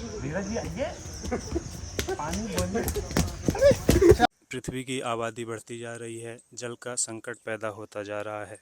धीरज जी आइए, पानी बोलिए। पृथ्वी की आबादी बढ़ती जा रही है, जल का संकट पैदा होता जा रहा है।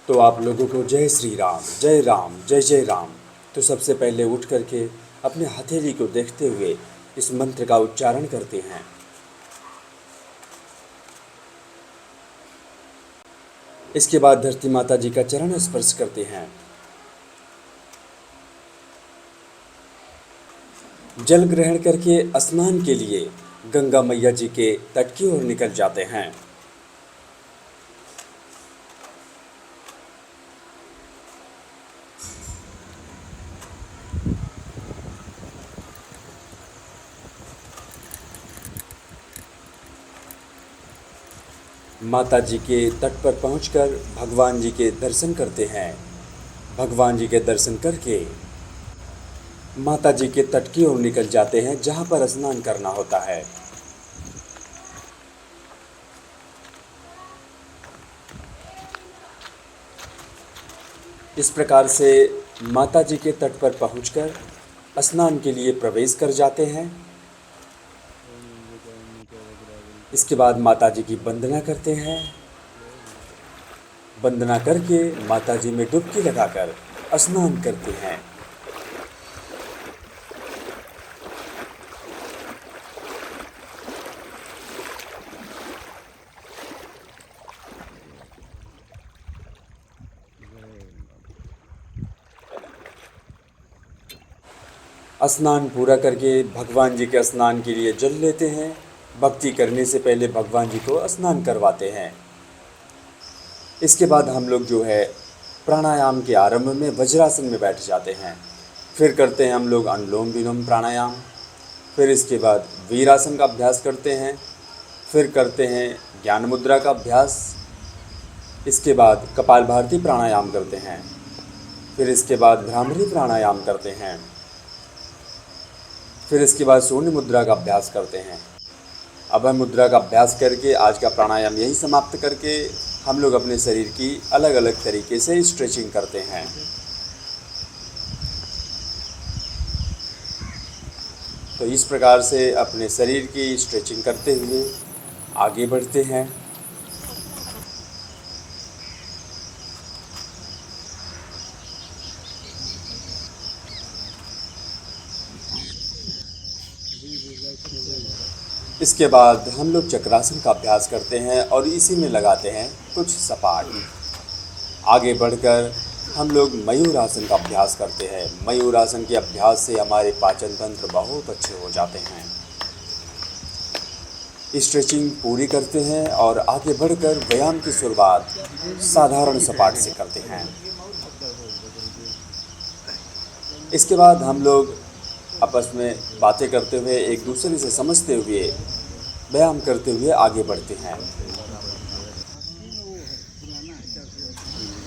तो आप लोगों को जय श्री राम, जय राम, जय जय राम। तो सबसे पहले उठ करके अपने हथेली को देखते हुए इस मंत्र का उच्चारण करते हैं। इसके बाद धरती माता जी का चरण स्पर्श करते हैं। जल ग्रहण करके स्नान के लिए गंगा मैया जी के तट की ओर निकल जाते हैं। माता जी के तट पर पहुंचकर भगवान जी के दर्शन करते हैं। भगवान जी के दर्शन करके माता जी के तट की ओर निकल जाते हैं, जहां पर स्नान करना होता है। इस प्रकार से माता जी के तट पर पहुंचकर स्नान के लिए प्रवेश कर जाते हैं। इसके बाद माता जी की वंदना करते हैं। वंदना करके माता जी में डुबकी लगाकर स्नान करते हैं। स्नान पूरा करके भगवान जी के स्नान के लिए जल लेते हैं। भक्ति करने से पहले भगवान जी को स्नान करवाते हैं। इसके बाद हम लोग जो है प्राणायाम के आरंभ में वज्रासन में बैठ जाते हैं। फिर करते हैं हम लोग अनुलोम विलोम प्राणायाम। फिर इसके बाद वीरासन का अभ्यास करते हैं। फिर करते हैं ज्ञान मुद्रा का अभ्यास। इसके बाद कपालभाति प्राणायाम करते हैं। फिर इसके बाद भ्रामरी प्राणायाम करते हैं। फिर इसके बाद शून्य मुद्रा का अभ्यास करते हैं। अभय मुद्रा का अभ्यास करके आज का प्राणायाम यही समाप्त करके हम लोग अपने शरीर की अलग अलग तरीके से स्ट्रेचिंग करते हैं। तो इस प्रकार से अपने शरीर की स्ट्रेचिंग करते हुए आगे बढ़ते हैं। इसके बाद हम लोग चक्रासन का अभ्यास करते हैं और इसी में लगाते हैं कुछ सपाट। आगे बढ़कर हम लोग मयूरासन का अभ्यास करते हैं। मयूरासन के अभ्यास से हमारे पाचन तंत्र बहुत अच्छे हो जाते हैं। स्ट्रेचिंग पूरी करते हैं और आगे बढ़कर व्यायाम की शुरुआत साधारण सपाट से करते हैं। इसके बाद हम लोग आपस में बातें करते हुए एक दूसरे से समझते हुए व्यायाम करते हुए आगे बढ़ते हैं।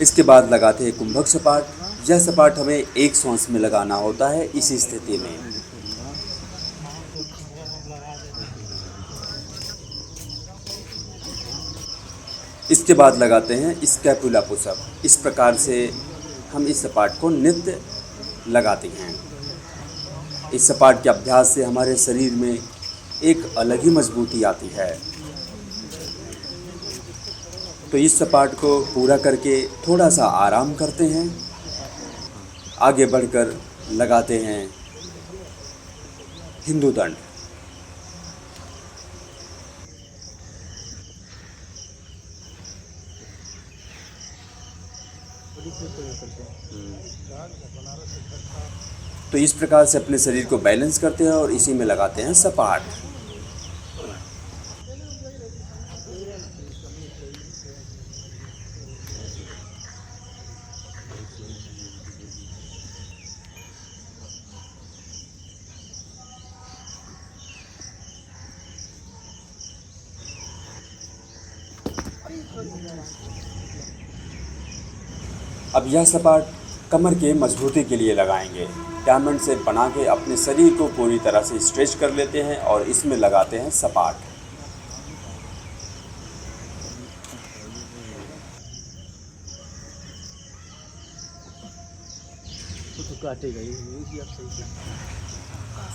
इसके बाद लगाते हैं कुंभक सपाट। यह सपाट हमें एक सांस में लगाना होता है इसी स्थिति में। इसके बाद लगाते हैं स्कैपुला पुशअप। इस प्रकार से हम इस सपाट को नित्य लगाते हैं। इस सपाट के अभ्यास से हमारे शरीर में एक अलग ही मजबूती आती है। तो इस सपाट को पूरा करके थोड़ा सा आराम करते हैं। आगे बढ़कर लगाते हैं हिंदू दंड। तो इस प्रकार से अपने शरीर को बैलेंस करते हैं और इसी में लगाते हैं सपाट। अब यह सपाट कमर के मजबूती के लिए लगाएंगे। डायमंड से बना के अपने शरीर को पूरी तरह से स्ट्रेच कर लेते हैं और इसमें लगाते हैं सपाट।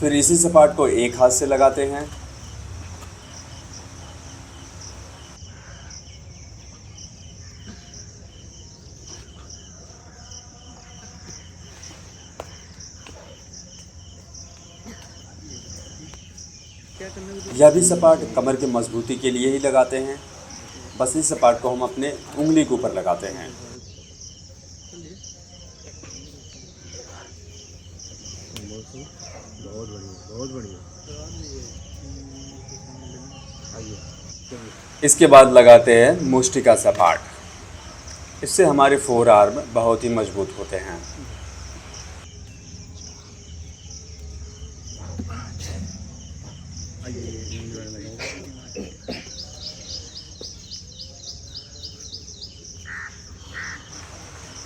फिर इसी सपाट को एक हाथ से लगाते हैं। यह भी सपाट कमर के मजबूती के लिए ही लगाते हैं। बस इस सपाट को हम अपने उंगली के ऊपर लगाते हैं। बहुत बढ़िया। इसके बाद लगाते हैं मुष्टि का सपाट। इससे हमारे फोर आर्म बहुत ही मजबूत होते हैं।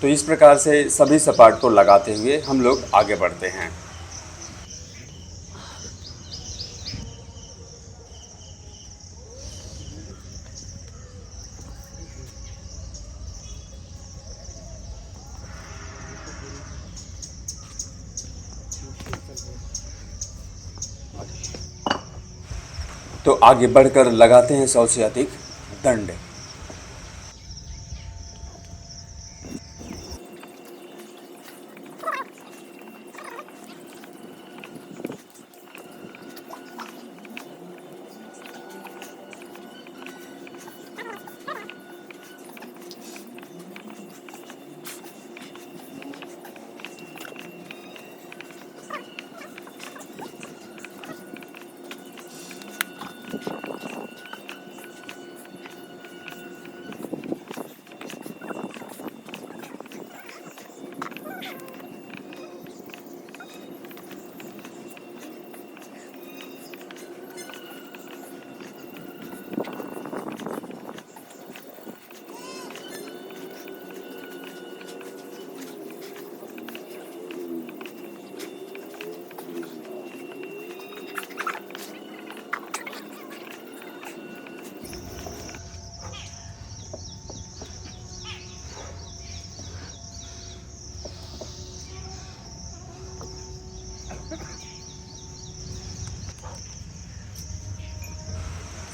तो इस प्रकार से सभी सपाट को लगाते हुए हम लोग आगे बढ़ते हैं। तो आगे बढ़कर लगाते हैं 100 से अधिक दंड।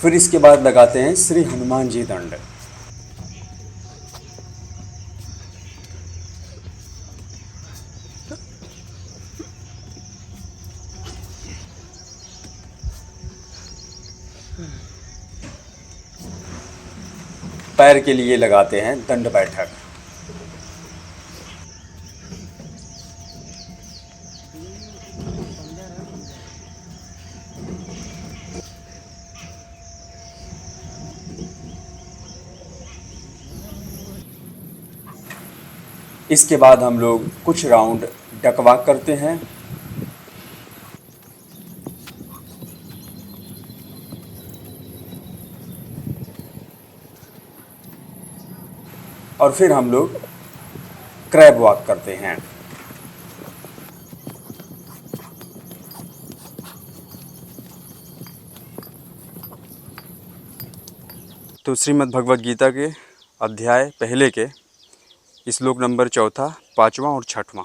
फिर इसके बाद लगाते हैं श्री हनुमान जी दंड। पैर के लिए लगाते हैं दंड बैठक। इसके बाद हम लोग कुछ राउंड डकवाक करते हैं। और फिर हम लोग क्रैब वॉक करते हैं। तो श्रीमद् भगवद गीता के अध्याय पहले के श्लोक नंबर 4, 5वां और 6वां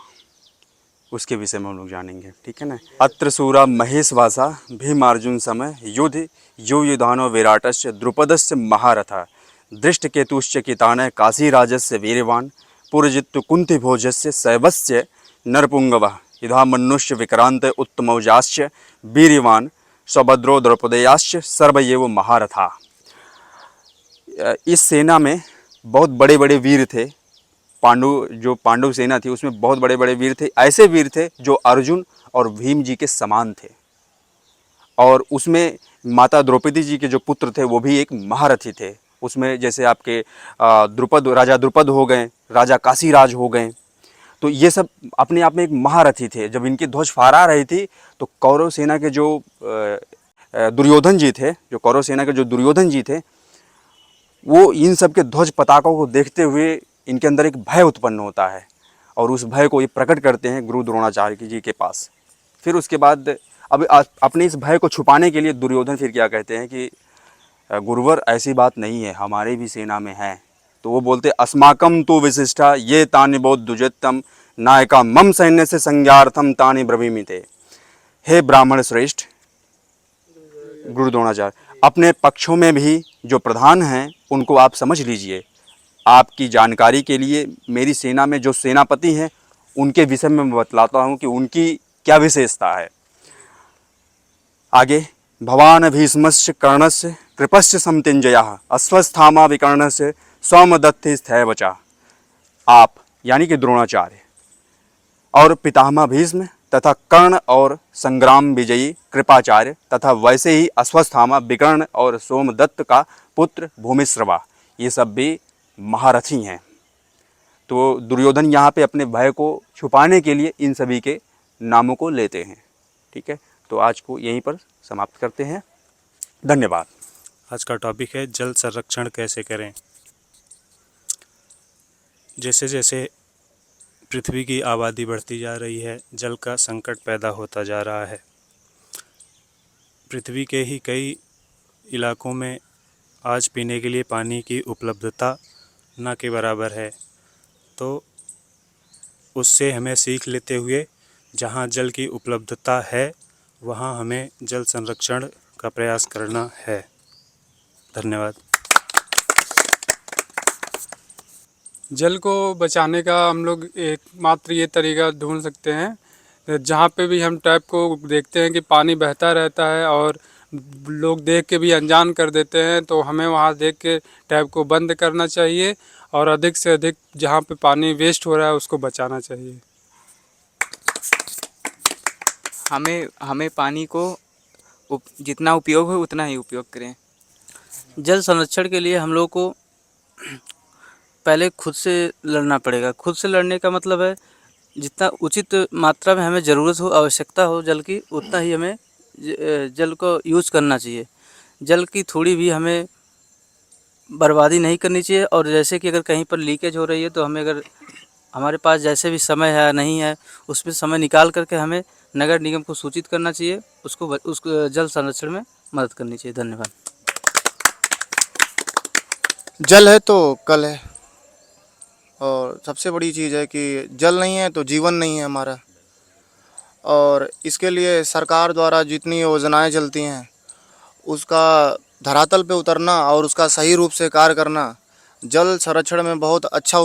उसके विषय में हम लोग जानेंगे। ठीक है ना। अत्र सूरा महेश वासा भीमार्जुन समय युद्ध यो युधानो विराटस्य द्रुपदस्य महारथा दृष्टकेतुश्च कितानः काशीराजस्य वीरवान पुरजित्तु कुंती भोजस्य शैवस्य नरपुंगवः युधामन्युश्च विक्रांत उत्तमौजाश्च वीरवान सौभद्रो द्रौपदेयाश्च सर्व एव महारथा। इस सेना में बहुत बड़े बड़े वीर थे। जो पांडव सेना थी उसमें बहुत बड़े बड़े वीर थे। ऐसे वीर थे जो अर्जुन और भीम जी के समान थे। और उसमें माता द्रौपदी जी के जो पुत्र थे वो भी एक महारथी थे। उसमें जैसे आपके राजा द्रुपद हो गए, राजा काशीराज हो गए, तो ये सब अपने आप में एक महारथी थे। जब इनकी ध्वज फहरा रही थी तो कौरव सेना के जो दुर्योधन जी थे वो इन सब के ध्वज पताकों को देखते हुए इनके अंदर एक भय उत्पन्न होता है और उस भय को ये प्रकट करते हैं गुरु द्रोणाचार्य जी के पास। फिर उसके बाद अब अपने इस भय को छुपाने के लिए दुर्योधन फिर क्या कहते हैं कि गुरुवर ऐसी बात नहीं है, हमारे भी सेना में है। तो वो बोलते अस्माकम तो विशिष्टा ये तानि बोधुजित्तम नायका मम सैन्य से संज्ञार्थम तानि ब्रवीमिते। हे ब्राह्मण श्रेष्ठ गुरु द्रोणाचार्य, अपने पक्षों में भी जो प्रधान हैं उनको आप समझ लीजिए। आपकी जानकारी के लिए मेरी सेना में जो सेनापति हैं उनके विषय में मैं बतलाता हूँ कि उनकी क्या विशेषता है। आगे भवान भीष्मस्य कर्णस्य कृपस्य समतिंजयः अश्वस्थामा विकर्णस्य सौमदत्ते स्थैवचा। आप यानी कि द्रोणाचार्य और पितामह भीष्म तथा कर्ण और संग्राम विजयी कृपाचार्य तथा वैसे ही अश्वस्थामा विकर्ण और सोमदत्त का पुत्र भूमिश्रवा, ये सब भी महारथी हैं। तो दुर्योधन यहाँ पे अपने भय को छुपाने के लिए इन सभी के नामों को लेते हैं। ठीक है, तो आज को यहीं पर समाप्त करते हैं। धन्यवाद। आज का टॉपिक है जल संरक्षण कैसे करें। जैसे जैसे पृथ्वी की आबादी बढ़ती जा रही है, जल का संकट पैदा होता जा रहा है। पृथ्वी के ही कई इलाकों में आज पीने के लिए पानी की उपलब्धता न के बराबर है। तो उससे हमें सीख लेते हुए जहाँ जल की उपलब्धता है वहाँ हमें जल संरक्षण का प्रयास करना है। धन्यवाद। जल को बचाने का हम लोग एकमात्र ये तरीका ढूंढ सकते हैं, जहाँ पे भी हम टैप को देखते हैं कि पानी बहता रहता है और लोग देख के भी अनजान कर देते हैं, तो हमें वहाँ देख के टैप को बंद करना चाहिए और अधिक से अधिक जहाँ पे पानी वेस्ट हो रहा है उसको बचाना चाहिए। हमें पानी को जितना उपयोग हो उतना ही उपयोग करें। जल संरक्षण के लिए हम लोग को पहले खुद से लड़ना पड़ेगा। खुद से लड़ने का मतलब है जितना उचित मात्रा में हमें ज़रूरत हो, आवश्यकता हो जल की, उतना ही हमें जल को यूज़ करना चाहिए। जल की थोड़ी भी हमें बर्बादी नहीं करनी चाहिए। और जैसे कि अगर कहीं पर लीकेज हो रही है तो हमें, अगर हमारे पास जैसे भी समय है नहीं है, उसमें समय निकाल करके हमें नगर निगम को सूचित करना चाहिए, उसको जल संरक्षण में मदद करनी चाहिए। धन्यवाद। जल है तो कल है, और सबसे बड़ी चीज़ है कि जल नहीं है तो जीवन नहीं है हमारा। और इसके लिए सरकार द्वारा जितनी योजनाएं चलती हैं उसका धरातल पे उतरना और उसका सही रूप से कार्य करना, जल संरक्षण में बहुत अच्छा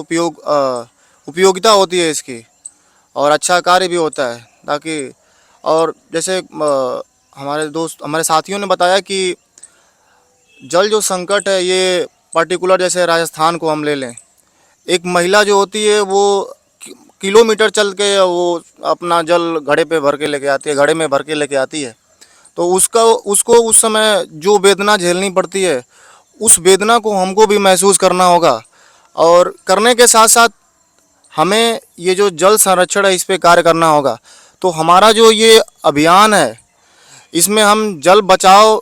उपयोगिता होती है इसकी, और अच्छा कार्य भी होता है। ताकि और जैसे हमारे साथियों ने बताया कि जल जो संकट है ये पर्टिकुलर, जैसे राजस्थान को हम ले लें, एक महिला जो होती है वो किलोमीटर चल के वो अपना जल घड़े पे भर के लेके आती है, घड़े में भर के लेके आती है। तो उसको उस समय जो वेदना झेलनी पड़ती है, उस वेदना को हमको भी महसूस करना होगा। और करने के साथ साथ हमें ये जो जल संरक्षण है इस पे कार्य करना होगा। तो हमारा जो ये अभियान है इसमें हम जल बचाओ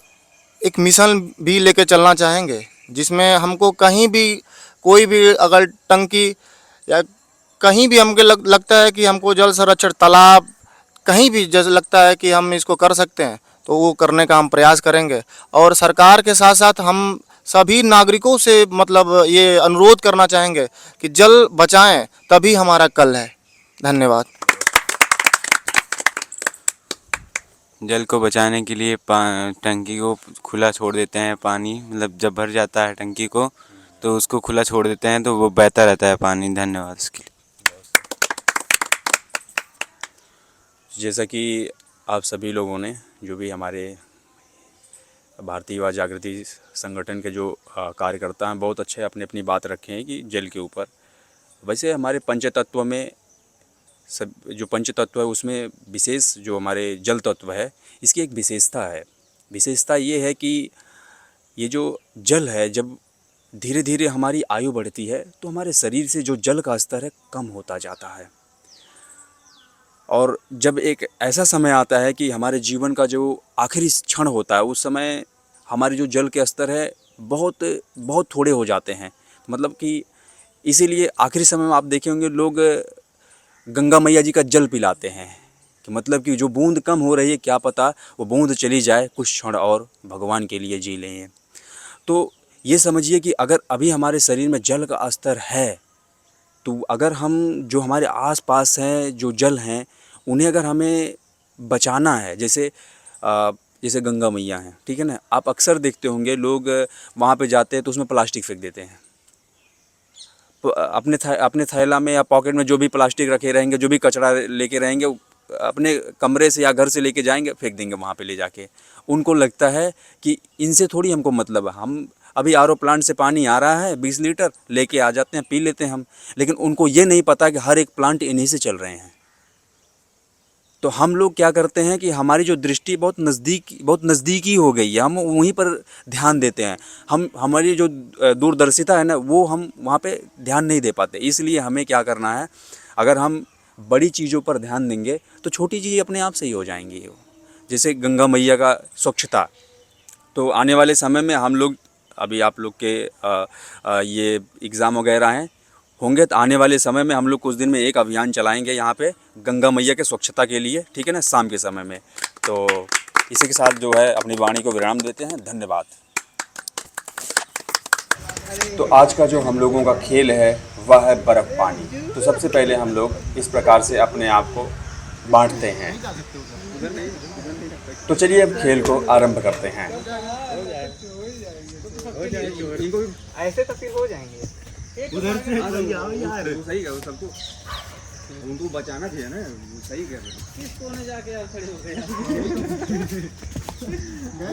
एक मिशन भी लेके चलना चाहेंगे, जिसमें हमको कहीं भी कोई भी अगर टंकी या कहीं भी हमको लगता है कि हमको जल संरक्षण, तालाब, कहीं भी जैसे लगता है कि हम इसको कर सकते हैं तो वो करने का हम प्रयास करेंगे। और सरकार के साथ साथ हम सभी नागरिकों से मतलब ये अनुरोध करना चाहेंगे कि जल बचाएं, तभी हमारा कल है। धन्यवाद। जल को बचाने के लिए टंकी को खुला छोड़ देते हैं। पानी मतलब जब भर जाता है टंकी को तो उसको खुला छोड़ देते हैं तो वो बहता रहता है पानी। धन्यवाद इसके लिए। जैसा कि आप सभी लोगों ने, जो भी हमारे भारतीय युवा जागृति संगठन के जो कार्यकर्ता हैं, बहुत अच्छे अपनी अपनी बात रखे हैं कि जल के ऊपर। वैसे हमारे पंचतत्व में सब जो पंचतत्व है उसमें विशेष जो हमारे जल तत्व है, इसकी एक विशेषता है। विशेषता ये है कि ये जो जल है, जब धीरे धीरे हमारी आयु बढ़ती है तो हमारे शरीर से जो जल का स्तर है कम होता जाता है। और जब एक ऐसा समय आता है कि हमारे जीवन का जो आखिरी क्षण होता है, उस समय हमारे जो जल के स्तर है बहुत बहुत थोड़े हो जाते हैं। मतलब कि इसीलिए आखिरी समय में आप देखे होंगे लोग गंगा मैया जी का जल पिलाते हैं, कि मतलब कि जो बूंद कम हो रही है, क्या पता वो बूंद चली जाए, कुछ क्षण और भगवान के लिए जी लें। तो ये समझिए कि अगर अभी हमारे शरीर में जल का स्तर है, तो अगर हम जो हमारे आसपास हैं जो जल हैं उन्हें अगर हमें बचाना है, जैसे गंगा मैया हैं, ठीक है ना, आप अक्सर देखते होंगे लोग वहाँ पे जाते हैं तो उसमें प्लास्टिक फेंक देते हैं। अपने थैला में या पॉकेट में जो भी प्लास्टिक रखे रहेंगे, जो भी कचरा लेके रहेंगे, अपने कमरे से या घर से लेके जाएंगे, फेंक देंगे वहाँ पे ले जाके। उनको लगता है कि इनसे थोड़ी हमको मतलब है, हम अभी आरओ प्लांट से पानी आ रहा है 20 लीटर लेके आ जाते हैं, पी लेते हैं हम। लेकिन उनको ये नहीं पता कि हर एक प्लांट इन्हीं से चल रहे हैं। तो हम लोग क्या करते हैं कि हमारी जो दृष्टि बहुत नज़दीकी हो गई है, हम वहीं पर ध्यान देते हैं। हमारी जो दूरदर्शिता है ना, वो हम वहाँ पे ध्यान नहीं दे पाते। इसलिए हमें क्या करना है, अगर हम बड़ी चीज़ों पर ध्यान देंगे तो छोटी चीज़ें अपने आप से ही हो जाएंगी। जैसे गंगा मैया का स्वच्छता, तो आने वाले समय में हम लोग, अभी आप लोग के ये एग्ज़ाम वगैरह हैं होंगे, तो आने वाले समय में हम लोग कुछ दिन में एक अभियान चलाएंगे यहाँ पे गंगा मैया के स्वच्छता के लिए, ठीक है ना, शाम के समय में। तो इसी के साथ जो है अपनी वाणी को विराम देते हैं। धन्यवाद। तो आज का जो हम लोगों का खेल है वह है बर्फ़ पानी। तो सबसे पहले हम लोग इस प्रकार से अपने आप को बांटते हैं। तो चलिए अब खेल को आरंभ करते हैं। ऐसे तो फिर हो जाएंगे। उधर से आओ यार, सही कहो सबको, उनको बचाना चाहिए ना, सही कह रहे हो। किस कोने जाके यार खड़े हो गए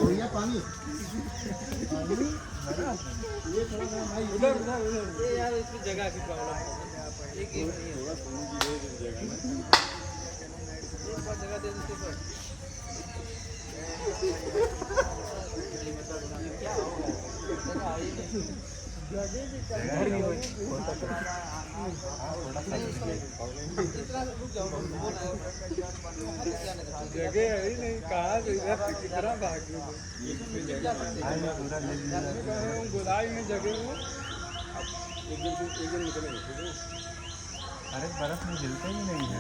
भैया पानी ये यार इसकी जगह की प्रॉब्लम है। एक जगह दे दो पर जगह है ही नहीं, कहाँ से इधर से कितना भाग गोलाई में जगह हो। अरे बर्फ में जलता ही नहीं है।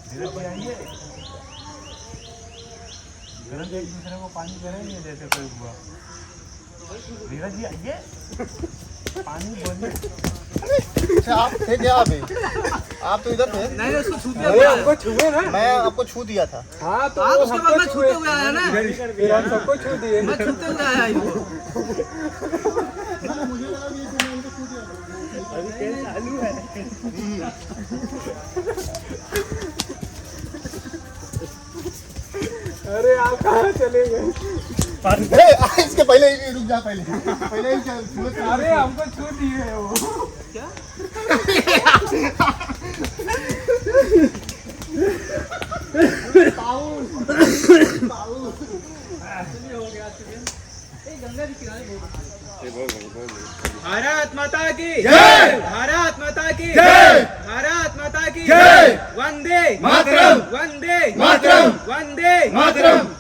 धीरज जी आइए, धीरज जी एक दूसरे को पानी करेंगे जैसे कोई हुआ। धीरज जी आइए, पानी बोलिए। अच्छा आप थे क्या? अभी आप तो इधर थे। नहीं उसको छू दिया, हमको छुए ना। मैं आपको छू दिया था। हाँ तो आप उसके बाद में छूते हुए आया ना, फिर हम सबको छू दिए। मैं छूते हुए आया इनको। चालू है। अरे आप कहाँ चले गए? इसके पहले ही रुक जा, पहले ही अरे हमको छू दिए है वो। क्या गंगा जी किनारे भारत माता की जय, भारत माता की जय, भारत माता की जय। वंदे मातरम, वंदे मातरम, वंदे मातरम।